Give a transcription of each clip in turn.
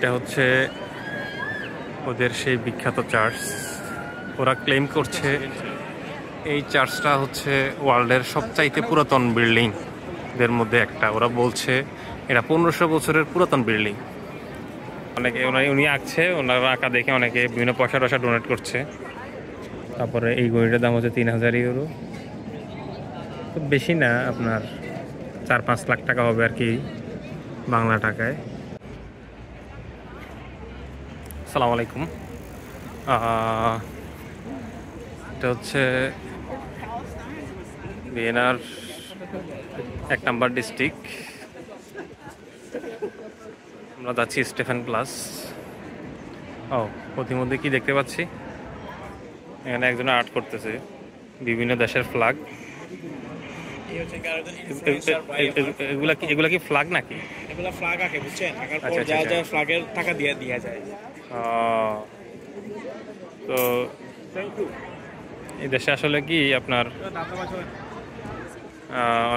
এটা হচ্ছে ওদের সেই বিখ্যাত চার্চ। ওরা ক্লেম করছে এই চার্চটা হচ্ছে ওয়ার্ল্ডের সবচাইতে পুরাতন বিল্ডিং দের মধ্যে একটা। ওরা বলছে এটা 1500 বছরের পুরাতন বিল্ডিং। অনেকে উনি আঁকছে, ওনারা আঁকা দেখে অনেকে বিভিন্ন পয়সা টয়সা ডোনেট করছে। তারপরে এই ঘড়িটার দাম হচ্ছে 3000 ইউরো। খুব বেশি না, আপনার 4-5 লাখ টাকা হবে আর কি বাংলা টাকায়। আসসালামু আলাইকুম। এটা হচ্ছে ভিয়েনার 1 নম্বর ডিস্ট্রিক্ট। আমরা যাচ্ছি স্টেফেন প্লাস। প্রতিমধ্যে কি দেখতে পাচ্ছি, এখানে একজন আর্ট করতেছে বিভিন্ন দেশের ফ্ল্যাগ। এগুলা কি ফ্ল্যাগ নাকি? এগুলা ফ্ল্যাগ আঁকে, বুঝছেন? আঁকার পর যা যা ফ্ল্যাগের টাকা দিয়ে যায়। তো এই দেশে আসলে কি আপনার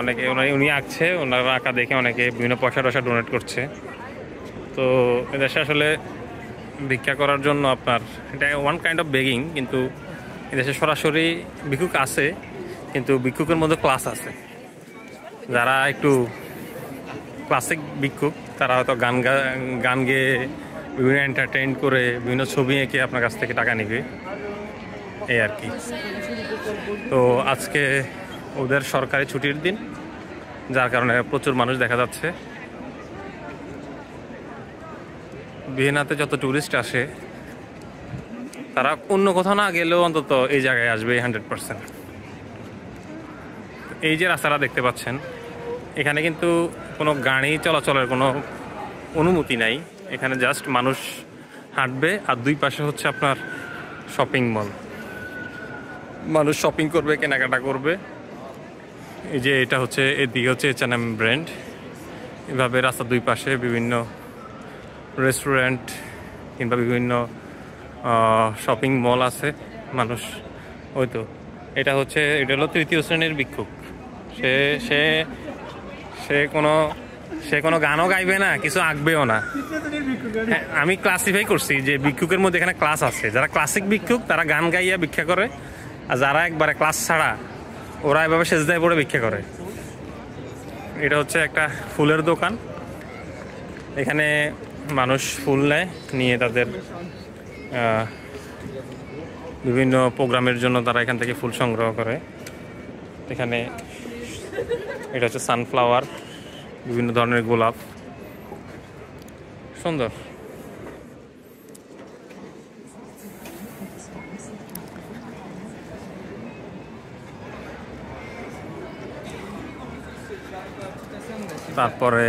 অনেকে উনি আঁকছে, ওনারা আঁকা দেখে অনেকে বিভিন্ন পয়সা টয়সা ডোনেট করছে। তো এদেশে আসলে ভিক্ষা করার জন্য আপনার এটা ওয়ান কাইন্ড অফ বেগিং, কিন্তু এদেশে সরাসরি ভিক্ষুক আছে, কিন্তু ভিক্ষুকের মধ্যে ক্লাস আছে। যারা একটু ক্লাসিক ভিক্ষুক তারা হয়তো গান গেয়ে বিভিন্ন এন্টারটেইন করে বিভিন্ন ছবি এঁকে আপনার কাছ থেকে টাকা নেবে, এই আর কি। তো আজকে ওদের সরকারি ছুটির দিন, যার কারণে প্রচুর মানুষ দেখা যাচ্ছে। ভিয়েনাতে যত ট্যুরিস্ট আসে তারা অন্য কোথাও না গেলেও অন্তত এই জায়গায় আসবে 100%। এই যে রাস্তাটা দেখতে পাচ্ছেন, এখানে কিন্তু কোনো গাড়ি চলাচলের কোনো অনুমতি নাই। এখানে জাস্ট মানুষ হাঁটবে, আর দুই পাশে হচ্ছে আপনার শপিং মল। মানুষ শপিং করবে, কেনাকাটা করবে। এই যে এটা হচ্ছে, এদিকে হচ্ছে H&M ব্র্যান্ড। এভাবে রাস্তার দুই পাশে বিভিন্ন রেস্টুরেন্ট কিংবা বিভিন্ন শপিং মল আছে। মানুষ ওই তো এটা হলো তৃতীয় শ্রেণীর ভিক্ষুক। সে কোনো গানও গাইবে না, কিছু আঁকবেও না। হ্যাঁ, আমি ক্লাসিফাই করছি যে ভিক্ষুকের মধ্যে এখানে ক্লাস আছে। যারা ক্লাসিক ভিক্ষুক তারা গান গাইয়া ভিক্ষা করে, আর যারা একবারে ক্লাস ছাড়া ওরা এভাবে সেজদায় পড়ে ভিক্ষা করে। এটা হচ্ছে একটা ফুলের দোকান। এখানে মানুষ ফুল নেয়, নিয়ে তাদের বিভিন্ন প্রোগ্রামের জন্য তারা এখান থেকে ফুল সংগ্রহ করে। এখানে এটা হচ্ছে সানফ্লাওয়ার, বিভিন্ন ধরনের গোলাপ, সুন্দর। তারপরে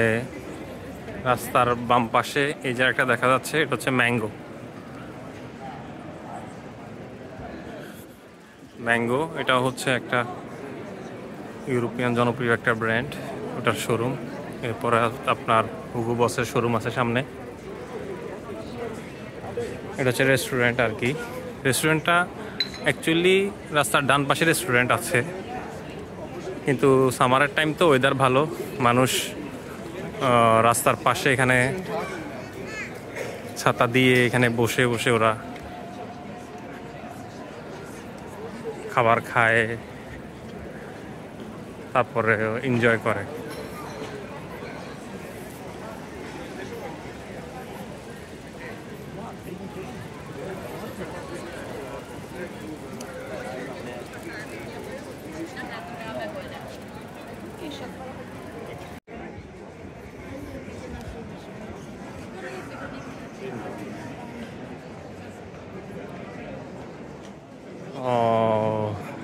রাস্তার বাম পাশে এই জায়গাটা দেখা যাচ্ছে, এটা হচ্ছে ম্যাঙ্গো। এটা হচ্ছে একটা ইউরোপিয়ান জনপ্রিয় একটা ব্র্যান্ড, ওটার শোরুম। এরপরে আপনার হুগো বসের শোরুম আছে সামনে। এটা হচ্ছে রেস্টুরেন্ট আর কি। রেস্টুরেন্টটা অ্যাকচুয়ালি রাস্তার ডান পাশে রেস্টুরেন্ট আছে, কিন্তু সামারের টাইম তো ওয়েদার ভালো, মানুষ রাস্তার পাশে এখানে ছাতা দিয়ে এখানে বসে বসে ওরা খাবার খায়, তারপরে এনজয় করে।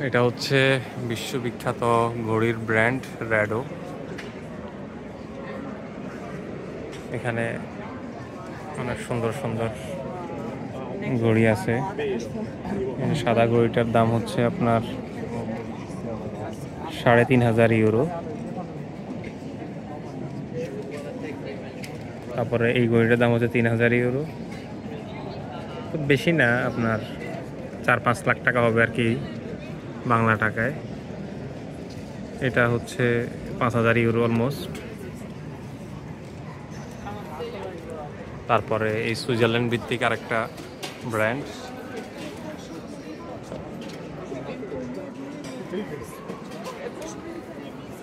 এটা হচ্ছে বিশ্ববিখ্যাত ঘড়ির ব্র্যান্ড র্যাডো। এখানে অনেক সুন্দর সুন্দর ঘড়ি আছে। সাদা ঘড়িটার দাম হচ্ছে আপনার 3500 ইউরো। তারপরে এই ঘড়িটার দাম হচ্ছে 3000 ইউরো। খুব বেশি না, আপনার 4-5 লাখ টাকা হবে আর কি বাংলা টাকায়। এটা হচ্ছে 5000 ইউরো অলমোস্ট। তারপরে এই সুইজারল্যান্ড ভিত্তিক আরেকটা ব্র্যান্ড,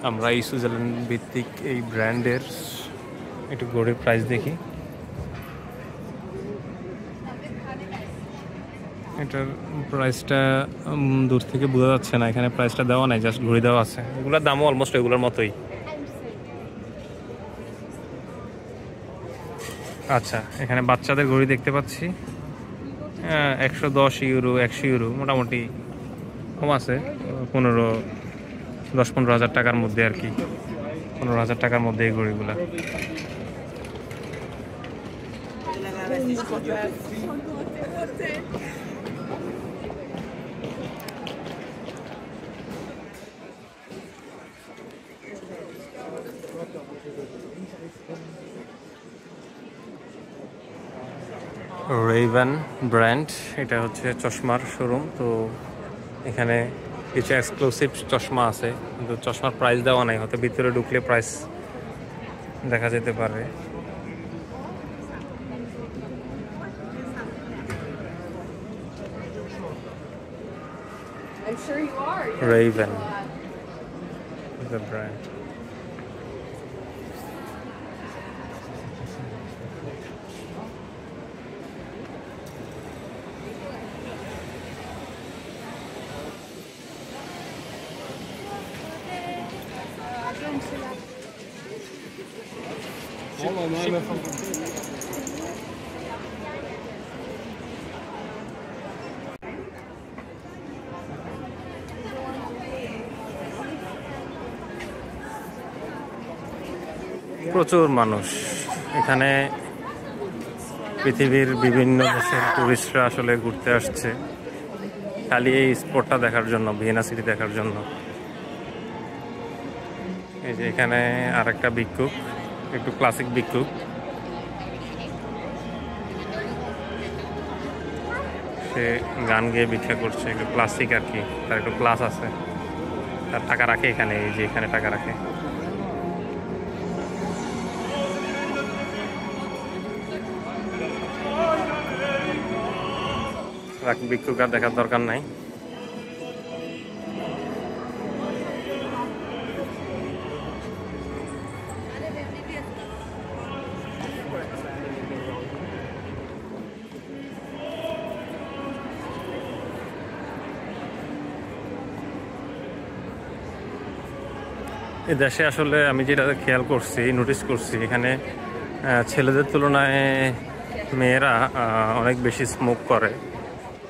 আমরা এই সুইজারল্যান্ড ভিত্তিক এই ব্র্যান্ডের একটু ঘড়ির প্রাইস দেখি। এটার প্রাইসটা দূর থেকে বোঝা যাচ্ছে না, এখানে প্রাইসটা দেওয়া নাই, জাস্ট ঘড়ি দেওয়া আছে। এগুলোর দামও অলমোস্ট এগুলোর মতোই। আচ্ছা, এখানে বাচ্চাদের ঘড়ি দেখতে পাচ্ছি 110 ইউরো, 100 ইউরো, মোটামুটি কম আছে, 10-15 হাজার টাকার মধ্যে আর কি, 15 হাজার টাকার মধ্যে এই ঘড়িগুলা। রেইভেন ব্র্যান্ড, এটা হচ্ছে চশমার শোরুম। তো এখানে কিছু এক্সক্লুসিভ চশমা আছে, কিন্তু চশমার প্রাইস দেওয়া নাই, হয়তো ভিতরে ঢুকলে প্রাইস দেখা যেতে পারে। রেইভেন the brand. প্রচুর মানুষ এখানে, পৃথিবীর বিভিন্ন দেশের টুরিস্টরা আসলে ঘুরতে আসছে খালি এই স্পটটা দেখার জন্য, ভিয়েনা সিটি দেখার জন্য। এই যে এখানে আরেকটা ভিক্ষুক, একটু ক্লাসিক ভিক্ষুক, সে গান গেয়ে ভিক্ষা করছে, একটু ক্লাসিক আর কি, তার একটু ক্লাস আছে, তার টাকা রাখে এখানে, এই যে এখানে টাকা রাখে। ভিক্ষুক আর দেখার দরকার নাই। এই দেশে আসলে আমি যেটা খেয়াল করছি, নোটিস করছি, এখানে ছেলেদের তুলনায় মেয়েরা অনেক বেশি স্মোক করে।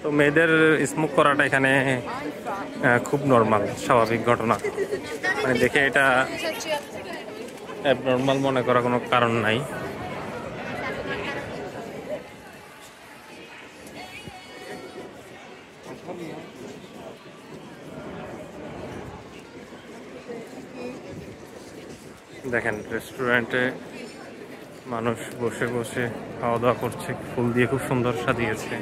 তো মেয়েদের স্মোক করাটা এখানে খুব নর্মাল, স্বাভাবিক ঘটনা, মানে দেখে এটা অ্যাবনর্মাল মনে করার কোনো কারণ নাই। দেখেন রেস্টুরেন্টে মানুষ বসে বসে খাওয়া দাওয়া করছে, ফুল দিয়ে খুব সুন্দর সাজিয়েছে।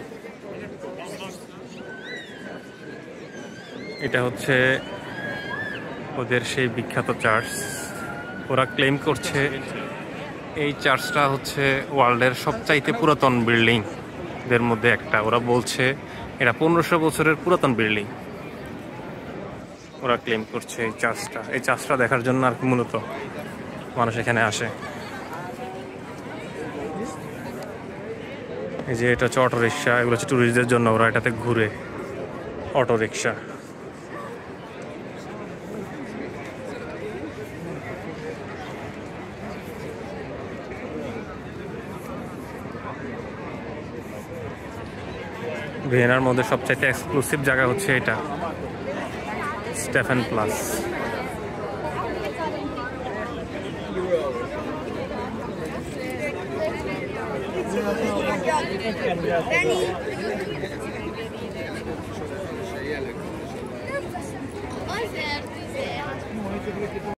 এটা হচ্ছে ওদের সেই বিখ্যাত চার্চ। ওরা ক্লেম করছে এই চার্চটা হচ্ছে ওয়ার্ল্ডের সবচাইতে পুরাতন বিল্ডিং দের মধ্যে একটা। ওরা বলছে এটা 1500 বছরের পুরাতন বিল্ডিং। ওরা ক্লেম করছে এই চার্চটা দেখার জন্য আর কি মূলত মানুষ এখানে আসে। এই যে এটা হচ্ছে অটো রিক্সা, এগুলো হচ্ছে ট্যুরিস্টদের জন্য, ওরা এটাতে ঘুরে, অটো রিক্সা। ভিয়েনার মধ্যে সবচাইতে এক্সক্লুসিভ জায়গা হচ্ছে এটা, স্টেফেন প্লাস। Danny.